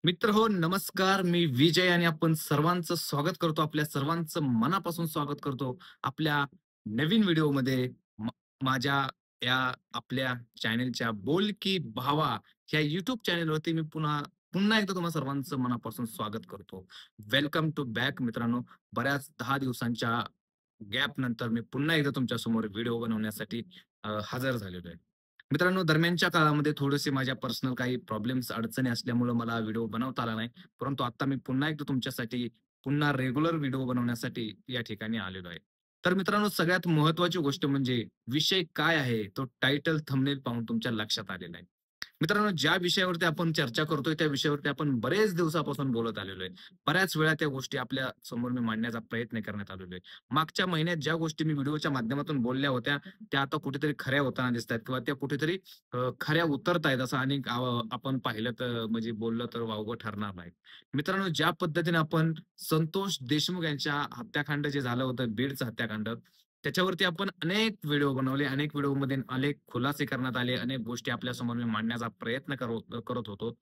मित्र हो, नमस्कार. मी विजय आणि आपण सर्वांचं स्वागत करतो. आपल्या सर्वांचं मनापासून स्वागत करतो. आपल्या नवीन व्हिडिओमध्ये म माझ्या या आपल्या चॅनेलच्या बोल की भावा ह्या YouTube चॅनेलवरती मी पुन्हा पुन्हा एकदा तुम्हा सर्वांचं मनापासून स्वागत करतो. वेलकम टू बॅक मित्रांनो. बऱ्याच 10 दिवसांच्या गॅप नंतर मी पुन्हा एकदा तुमच्यासमोर व्हिडिओ बनवण्यासाठी हजर झालेलो आहे. मित्रांनो, दरम्यानच्या काळामध्ये थोडेसे माझ्या पर्सनल काही प्रॉब्लेम्स, अडचणी असल्यामुळं मला व्हिडिओ बनवता आला नाही. परंतु आता मी पुन्हा एकदा तुमच्यासाठी पुन्हा रेग्युलर व्हिडिओ बनवण्यासाठी या ठिकाणी आलेलो आहे. तर मित्रांनो, सगळ्यात महत्त्वाची गोष्ट म्हणजे विषय काय आहे, तो टायटल थंबनेल पाहून तुमच्या लक्षात आलेला आहे. मित्रांनो, ज्या विषयावरती आपण चर्चा करतोय, त्या विषयावरती आपण बरेच दिवसापासून बोलत आलेलो आहे. बऱ्याच वेळा त्या गोष्टी आपल्या समोर मी मांडण्याचा प्रयत्न करण्यात आलेलो आहे. मागच्या महिन्यात ज्या गोष्टी मी व्हिडिओच्या माध्यमातून बोलल्या होत्या, त्या आता कुठेतरी खऱ्या होताना दिसतायत किंवा त्या कुठेतरी खऱ्या उतरतायत असं अनेक आपण पाहिलं तर म्हणजे बोललं तर वावगं ठरणार नाही. मित्रांनो, ज्या पद्धतीने आपण संतोष देशमुख यांच्या हत्याकांड जे झालं होतं, बीडचं हत्याकांड, त्याच्यावरती आपण अनेक व्हिडिओ बनवले. अनेक व्हिडिओमध्ये अनेक खुलासे करण्यात आले. अनेक गोष्टी आपल्यासमोर मी मांडण्याचा प्रयत्न करत होतो.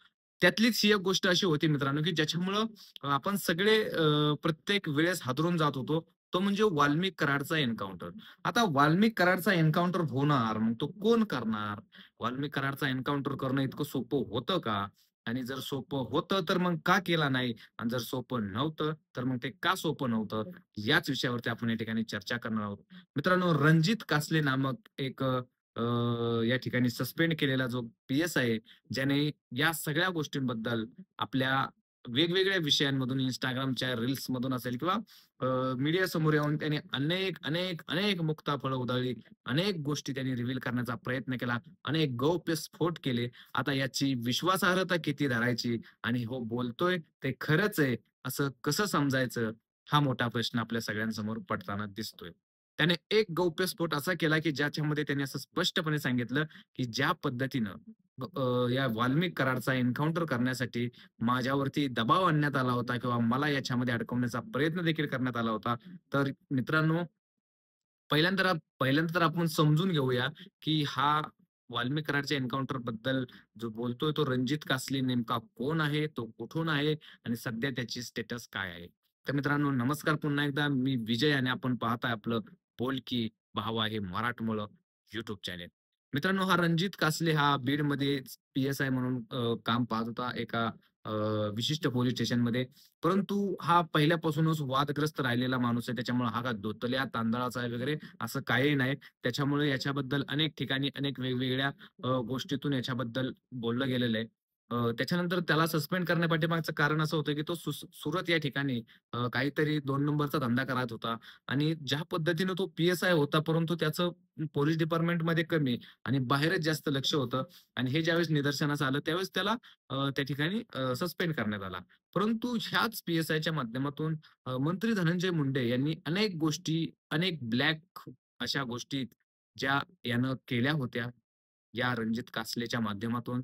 त्यातलीच ही एक गोष्ट अशी होती मित्रांनो, की ज्याच्यामुळं आपण सगळे प्रत्येक वेळेस हादरून जात होतो. तो म्हणजे वाल्मिक कराडचा एन्काउंटर. आता वाल्मिक कराडचा एन्काउंटर होणार, मग तो कोण करणार? वाल्मिक कराडचा एन्काउंटर करणं इतकं सोपं होतं का? आणि जर सोपं होतं, तर मग का केला नाही? आणि जर सोपं नव्हतं, तर मग ते का सोपं नव्हतं? याच विषयावरती आपण या ठिकाणी चर्चा करणार आहोत. मित्रांनो, रणजित कासले नामक एक या ठिकाणी सस्पेंड केलेला जो पी-एस-आय आहे, ज्याने या सगळ्या गोष्टींबद्दल आपल्या वेगवेगळ्या विषयांमधून Instagramच्या रील्समधून असेल किंवा मीडिया समोर येऊन त्यांनी अनेक मुक्ताफळं उधळली. अनेक गोष्टी त्यांनी रिव्हील करण्याचा प्रयत्न केला. अनेक गौप्यस्फोट केले. आता याची विश्वासार्हता किती धरायची आणि हो बोलतोय ते खरंच आहे असं कसं समजायचं? हा मोठा प्रश्न आपल्या सगळ्यांसमोर पडताना दिसतोय. त्याने एक गौप्यस्फोट असा केला, की ज्याच्यामध्ये त्याने असं स्पष्टपणे सांगितलं, की ज्या पद्धतीनं या वाल्मिक कराडचा एन्काउंटर करण्यासाठी माझ्यावरती दबाव आणण्यात आला होता किंवा मला याच्यामध्ये अडकवण्याचा प्रयत्न देखील करण्यात आला होता. तर मित्रांनो, पहिल्यांदा तर आपण समजून घेऊया, की हा वाल्मिक कराडच्या एन्काउंटर बद्दल जो बोलतोय तो रणजित कासले नेमका कोण आहे? तो कुठून आहे? आणि सध्या त्याची स्टेटस काय आहे? तर मित्रांनो, नमस्कार पुन्हा एकदा. मी विजय आणि आपण पाहताय आपलं बोल की भावा हे मराठमोळं YouTube चॅनेल. मित्रांनो, हा रणजित कासले हा बीडमध्ये पी-एस-आय म्हणून काम पाहत होता एका अ, विशिष्ट पोलिस स्टेशनमध्ये. परंतु हा पहिल्यापासूनच वादग्रस्त राहिलेला माणूस आहे. त्याच्यामुळे हा का धोतल्या तांदळाचा आहे वगैरे असं काहीही नाही. त्याच्यामुळे याच्याबद्दल अनेक ठिकाणी अनेक वेगवेगळ्या गोष्टीतून याच्याबद्दल बोललं गेलेलं आहे. त्याच्यानंतर त्याला सस्पेंड करण्यापाठीमागचं कारण असं होतं, की तो सुरत या ठिकाणी काहीतरी 2 नंबरचा धंदा करत होता आणि ज्या पद्धतीनं तो पी-एस-आय होता, परंतु त्याचं पोलिस डिपार्टमेंटमध्ये कमी आणि बाहेरच जास्त लक्ष होतं आणि हे ज्यावेळेस निदर्शनास आलं, त्यावेळेस त्याला त्या ठिकाणी सस्पेंड करण्यात आला. परंतु ह्याच पी-एस-आयच्या माध्यमातून मंत्री धनंजय मुंडे यांनी अनेक गोष्टी, अनेक ब्लॅक अशा गोष्टी ज्या यानं केल्या होत्या, या रणजित कासलेच्या माध्यमातून,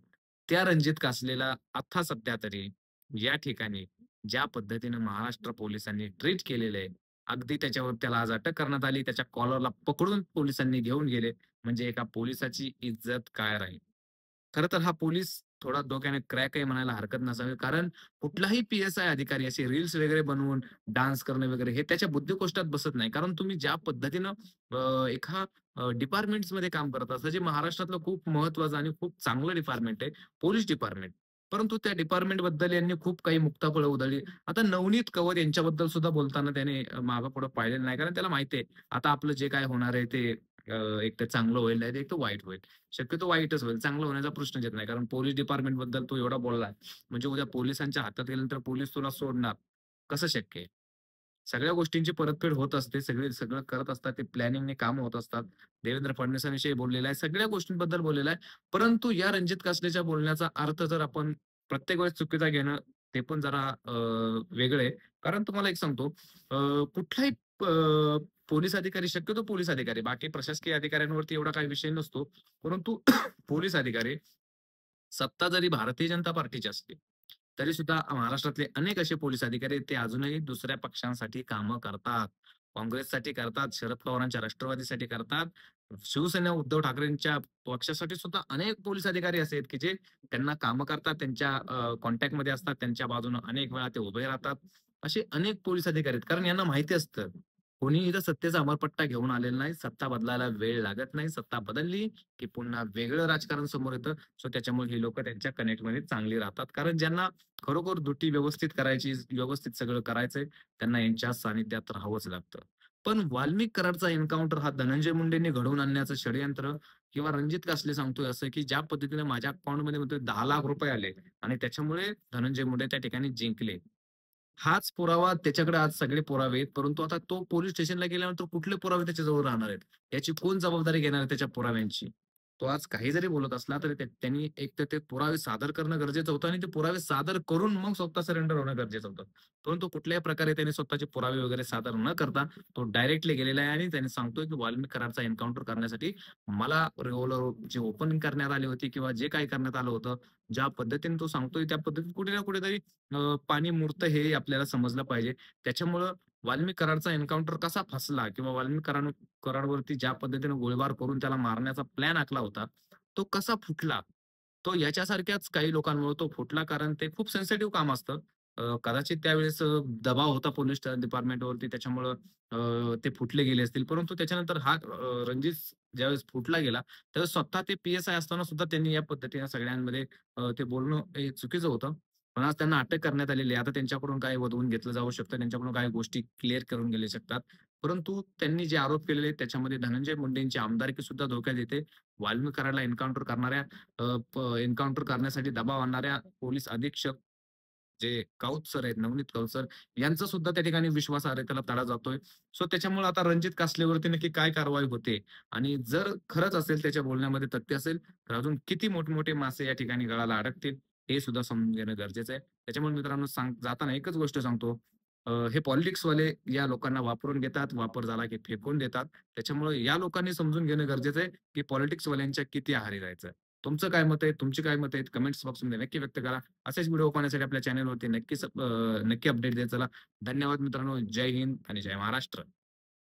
त्या रणजित कासलेला आता सध्या तरी या ठिकाणी ज्या पद्धतीने महाराष्ट्र पोलिसांनी ट्रीट केलेलं आहे, अगदी त्याच्यावर त्याला आज अटक करण्यात आली. त्याच्या कॉलरला पकडून पोलिसांनी घेऊन गेले. म्हणजे एका पोलिसाची इज्जत काय राहील? खरं तर हा पोलीस थोडा डोक्याने क्रॅक आहे म्हणायला हरकत नसावी. कारण कुठलाही पी-एस-आय अधिकारी असे रील्स वगैरे बनवून डान्स करणं वगैरे हे त्याच्या बुद्धिकोष्टात बसत नाही. कारण तुम्ही ज्या पद्धतीनं एका डिपार्टमेंट्समध्ये काम करत असता, जे महाराष्ट्रातलं खूप महत्त्वाचं आणि खूप चांगलं डिपार्टमेंट आहे, पोलिस डिपार्टमेंट. परंतु त्या डिपार्टमेंटबद्दल यांनी खूप काही मुक्ताफळं उधळली. आता नवनीत कौर यांच्याबद्दल सुद्धा बोलताना त्याने मागे-पुढे पाहिलेलं नाही. कारण त्याला माहिती आहे, आता आपलं जे काय होणार आहे ते एक तर चांगलं होईल, नाहीतर एक तर वाईट होईल. शक्यतो वाईटच होईल. चांगलं होण्याचा प्रश्नच येत नाही. कारण पोलिस डिपार्टमेंटबद्दल तो एवढा बोलला, म्हणजे उद्या पोलिसांच्या हातात गेल्यानंतर पोलीस तुला सोडणार. कसं शक्य आहे? सगळ्या गोष्टींची परतफेड होत असते. सगळं करत असतात. ते प्लॅनिंगने कामं होत असतात. देवेंद्र फडणवीसांविषयी बोललेला आहे. सगळ्या गोष्टींबद्दल बोललेला आहे. परंतु या रणजित कासलेच्या बोलण्याचा अर्थ जर आपण प्रत्येक वेळेस चुकीचा घेणं, ते पण जरा वेगळं आहे. कारण तुम्हाला एक सांगतो, कुठलाही पोलिस अधिकारी, शक्यतो पोलिस अधिकारी, बाकी प्रशासकीय अधिकाऱ्यांवरती एवढा काही विषय नसतो. परंतु पोलिस अधिकारी, सत्ता जरी भारतीय जनता पार्टीची असते, तरी सुद्धा महाराष्ट्रातले अनेक असे पोलिस अधिकारी ते अजूनही दुसऱ्या पक्षांसाठी कामं करतात. काँग्रेससाठी करतात, शरद पवारांच्या राष्ट्रवादीसाठी करतात शिवसेना उद्धव ठाकरेंच्या पक्षासाठी सुद्धा अनेक पोलीस अधिकारी असे आहेत, की जे त्यांना कामं करतात, त्यांच्या कॉन्टॅक्टमध्ये असतात, त्यांच्या बाजूने अनेक वेळा ते उभे राहतात. असे अनेक पोलीस अधिकारी आहेत. कारण यांना माहिती असतं, कोणी इथं सत्तेचा अमरपट्टा घेऊन आलेला नाही. सत्ता बदलायला वेळ लागत नाही. सत्ता बदलली, की पुन्हा वेगळं राजकारण समोर येतं. सो त्याच्यामुळे ही लोकं त्यांच्या कनेक्टमध्ये चांगली राहतात. कारण ज्यांना खरोखर ड्युटी व्यवस्थित करायची, व्यवस्थित सगळं करायचंय, त्यांना यांच्या सानिध्यात राहावंच लागतं. पण वाल्मिक कराडचा एन्काउंटर हा धनंजय मुंडेंनी घडवून आणण्याचं षडयंत्र किंवा रणजित कासले सांगतोय असं, की ज्या पद्धतीने माझ्या अकाउंटमध्ये म्हणतोय ₹10,00,000 आले आणि त्याच्यामुळे धनंजय मुंडे त्या ठिकाणी जिंकले. हाच पुरावा त्याच्याकडे आज सगळे पुरावे आहेत. परंतु आता तो पोलिस स्टेशनला गेल्यानंतर कुठले पुरावे त्याच्याजवळ राहणार आहेत? याची कोण जबाबदारी घेणार आहे त्याच्या पुराव्यांची? तो आज काही जरी बोलत असला तरी त्यांनी एक तर ते पुरावे सादर करणं गरजेचं होतं आणि ते पुरावे सादर करून मग स्वतः सरेंडर होणं गरजेचं होतं. परंतु कुठल्याही प्रकारे त्याने स्वतःचे पुरावे वगैरे सादर न करता तो डायरेक्टली गेलेला आहे आणि त्याने सांगतोय, की वाल्मिक कराडचा एन्काउंटर करण्यासाठी मला रिव्हॉल्वर जी ओपनिंग करण्यात आली होती किंवा जे काही करण्यात आलं होतं, ज्या पद्धतीने तो सांगतोय त्या पद्धतीत कुठे ना कुठेतरी पाणी मुरतं हे आपल्याला समजलं पाहिजे. त्याच्यामुळं वाल्मिक कराडचा एन्काउंटर कसा फसला किंवा वाल्मिक कराडवरती ज्या पद्धतीने गोळीबार करून त्याला मारण्याचा प्लॅन आखला होता, तो कसा फुटला? तो याच्यासारख्याच काही लोकांमुळे तो फुटला कारण ते खूप सेन्सिटिव्ह काम असतं. कदाचित त्यावेळेस दबाव होता पोलिस डिपार्टमेंटवरती त्याच्यामुळं ते फुटले गेले असतील. परंतु त्याच्यानंतर हा रणजित ज्यावेळेस फुटला गेला, त्यावेळेस स्वतः ते पी-एस-आय असताना सुद्धा त्यांनी या पद्धतीने सगळ्यांमध्ये ते बोलणं हे चुकीचं होतं. पण आज त्यांना अटक करण्यात आलेली आहे. आता त्यांच्याकडून काय वधवून घेतलं जाऊ शकतं, त्यांच्याकडून काही गोष्टी क्लिअर करून गेल्या शकतात. परंतु त्यांनी जे आरोप केलेले आहेत त्याच्यामध्ये धनंजय मुंडेंची आमदारकी सुद्धा धोक्यात येते. वाल्मिक कराडला एन्काउंटर करण्यासाठी दबाव आणणाऱ्या पोलीस अधीक्षक जे राऊत सर आहेत, नवनीत राऊत सर यांचा सुद्धा त्या ठिकाणी विश्वासार्हतेला तडा जातोय. सो त्याच्यामुळे आता रणजित कासलेवरती नक्की काय कारवाई होते आणि जर खरंच असेल त्याच्या बोलण्यामध्ये तथ्य असेल, तर अजून किती मोठमोठे मासे या ठिकाणी गळाला अडकतील हे सुद्धा समजून घेणं गरजेचं आहे. त्याच्यामुळे मित्रांनो जाताना एकच गोष्ट सांगतो, हे पॉलिटिक्सवाले या लोकांना वापरून घेतात, वापर झाला की फेकून देतात. त्याच्यामुळे या लोकांनी समजून घेणं गरजेचं आहे, की पॉलिटिक्सवाल्यांच्या किती आहारी जायचं. तुमचं काय मत आहे? तुमची काय मत आहेत? कमेंट्स बॉक्समध्ये नक्की व्यक्त करा. असेच व्हिडिओ पाहण्यासाठी आपल्या चॅनलवरती नक्की अपडेट देत चला. धन्यवाद मित्रांनो. जय हिंद आणि जय महाराष्ट्र.